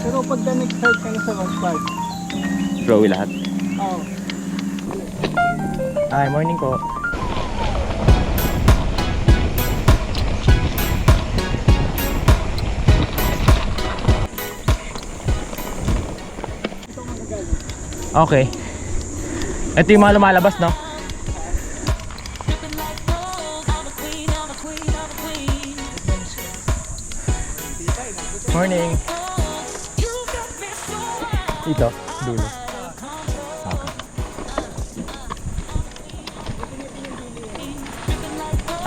Pero pagka nag-start ka na sa mag-park, Blowy lahat. oh, Hi, morning po. ito magagaling. Okay. Ito yung mga lumalabas, no? Morning. Dito, dulo. Okay.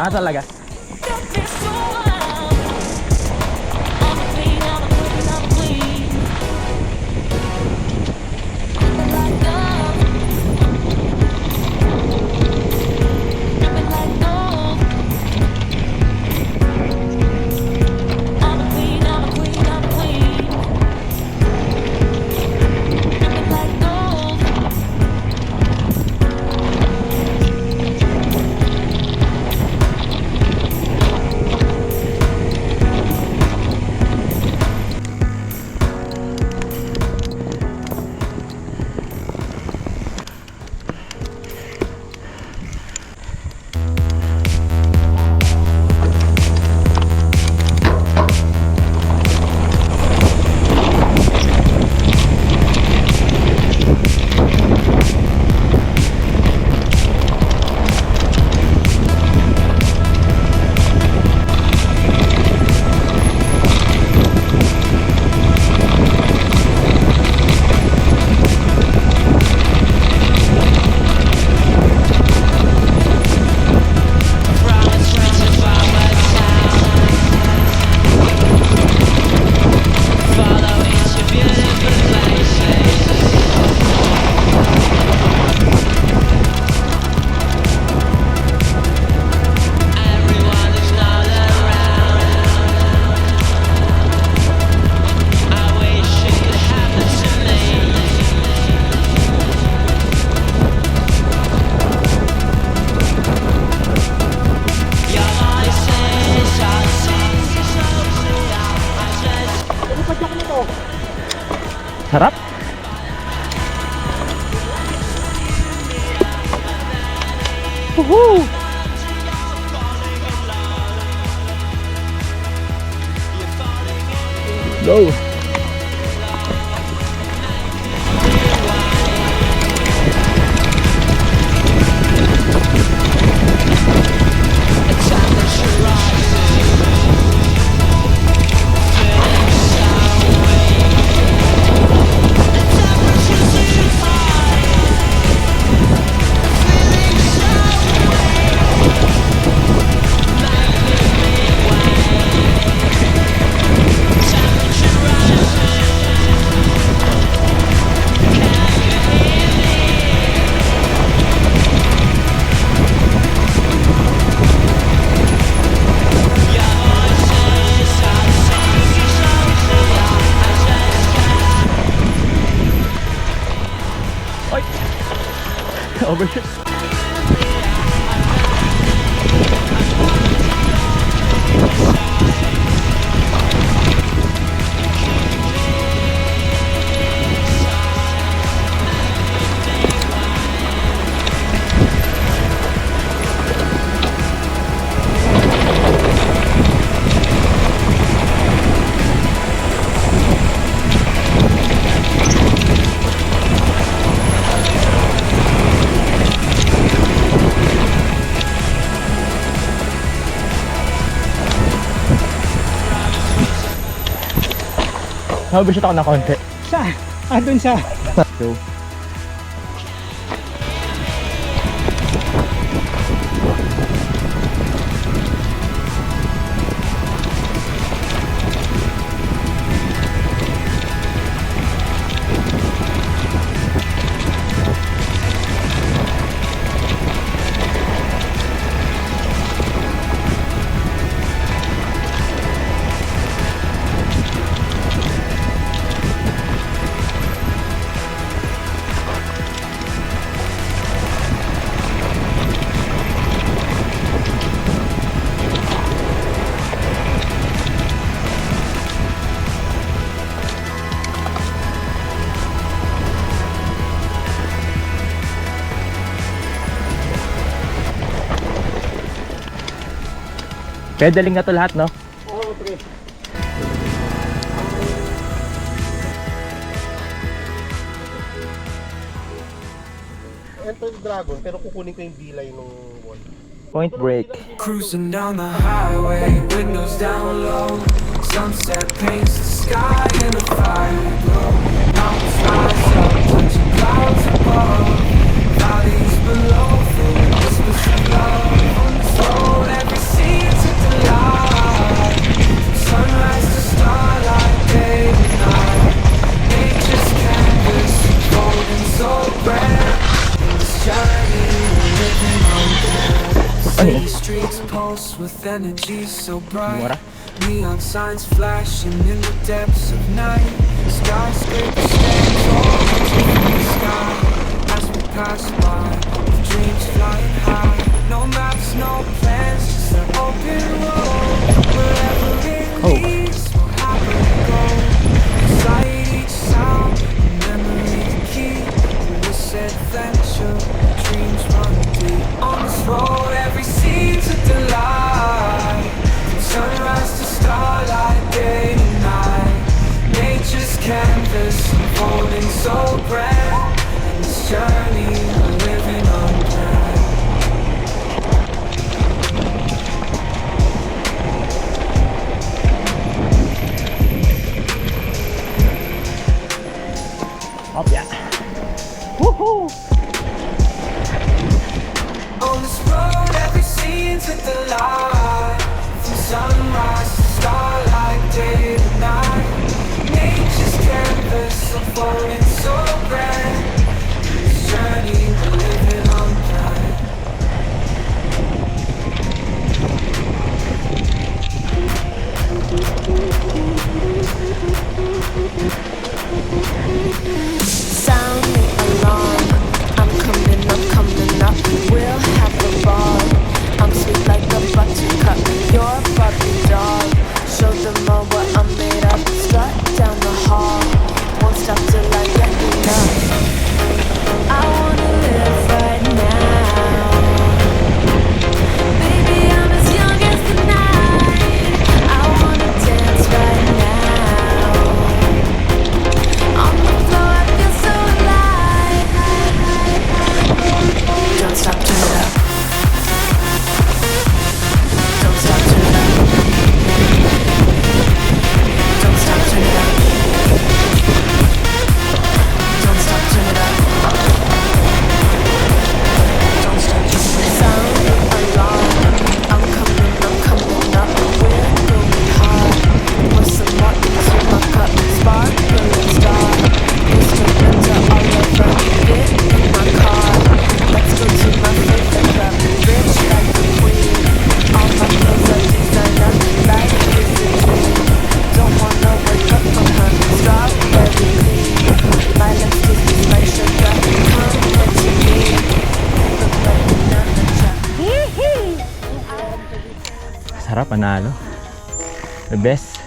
Ah, talaga? Sarap. Woohoo! Go! Overshoot. Overshoot ako na konti. Siya! Ah, dun siya! So, Pedaling na to lahat, no? Oo, pre. Ito yung dragon, pero kukunin ko yung bilay nung wall. Point break. Cruising down the highway, windows down low. Sunset paints the sky in a fiery glow. Mountains rise up, touching clouds above. Valleys below, filled with whispers of love. On this road, every scene's a delight. From sunrise to starlight, day to night. Nature's canvas, golden so grand. In this journey, we're living on city streets pulse with energy so bright. Neon signs flashing in the depths of night. Skyscrapers stand tall, reaching from the sky. As we pass by, with dreams flying high. No maps, no plans, just an open road. Wherever it leads, we'll happily go. Beside each sound, a memory to keep. In this adventure, dreams run deep. On this road, every scene's a delight. From sunrise to starlight, day to night. Nature's canvas, unfolding so grand. And this journey, we're living unplanned. Up, yeah. Woohoo! On this road, every scene's a delight. From sunrise to starlight, day to night. Nature's canvas, unfolding so grand. This journey, we're living unplanned. Sound the alarm. I'm coming up. We'll have a ball. I'm sweet like a buttercup. You're a Barbie doll. Show them all what I'm made of. Strut down the hall. Won't stop till I get enough. I wanna live right now. Baby, I'm as young as the night. I wanna dance right now. On the floor, I feel so alive. Don't stop, turn it up. Don't stop, turn it up. Don't stop, turn it up. Don't stop, turn it up. Don't stop, turn it up. Sound the alarm. I'm coming up. We're going hard. Pour some more into my cup. Sparkling star. Instruments are all over. Get in my car. Let's go to my favorite club. Rich like the queen. All my clothes are designer. Life is a dream. Don't wanna wake up from her. Strawberry lean. My lips taste just like sugar. Come into me. Look like another child. Sarap, panalo. The best.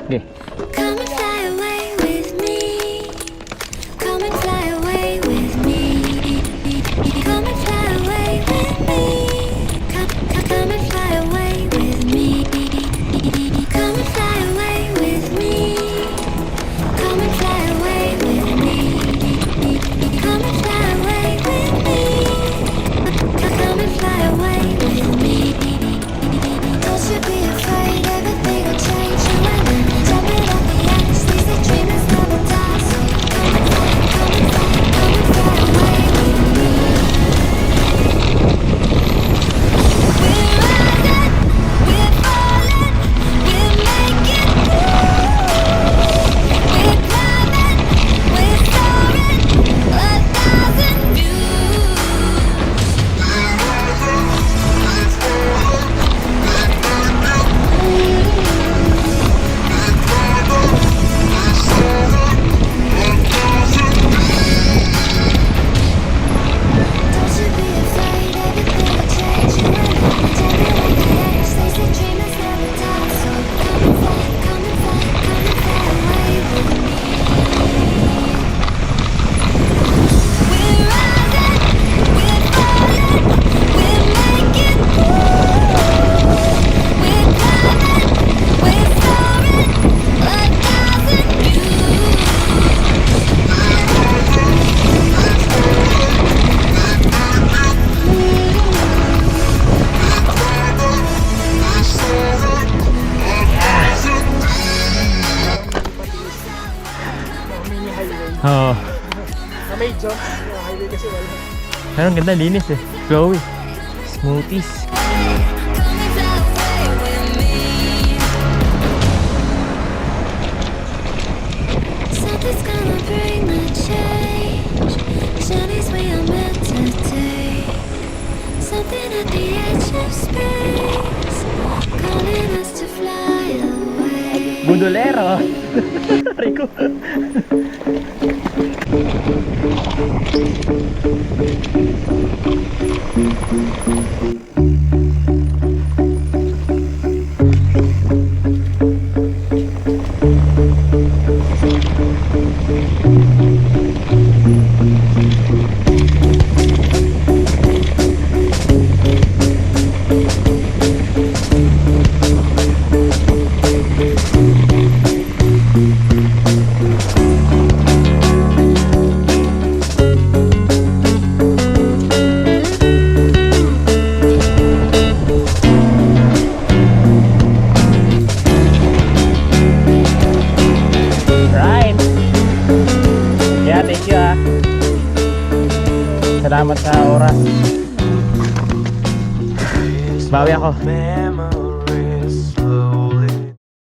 Okay. Come and fly away with me. Come and fly away with me. Come and fly away with me. Come and fly away with me. Come and fly away with me. Come and fly away with me. Come and fly away with me. Come and fly away with me. Don't you be afraid, everything will change. You and me, jump it off the end. Oo. Na may jump. Yung highway kasi wala. Pero ang ganda, linis eh. Flowy. Smoothies. Come and fly away with me. Something's gonna bring the change. Journeys we are meant to take. Something at the edge of space, calling us to fly away. Budolero. Rico. Right. Yeah, thank you ah. Salamat sa oras. Bawi ako.